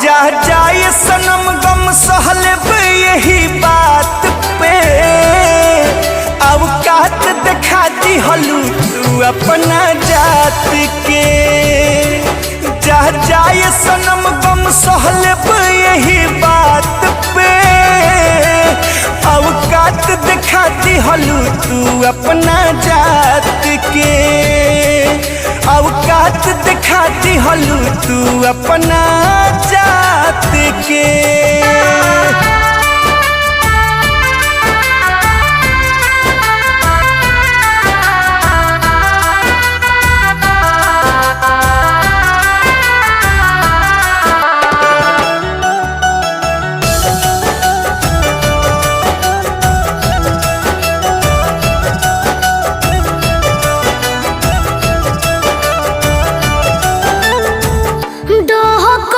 जा जाए सनम गम सहलब यही बात पे। औकात दिखाती हलू तू अपना जात के। जा जाए सनम गम सहलब यही बात पे। औकात दिखाती हलू तू अपना जात के। औकात दिखाती हलू तू अपना जात के।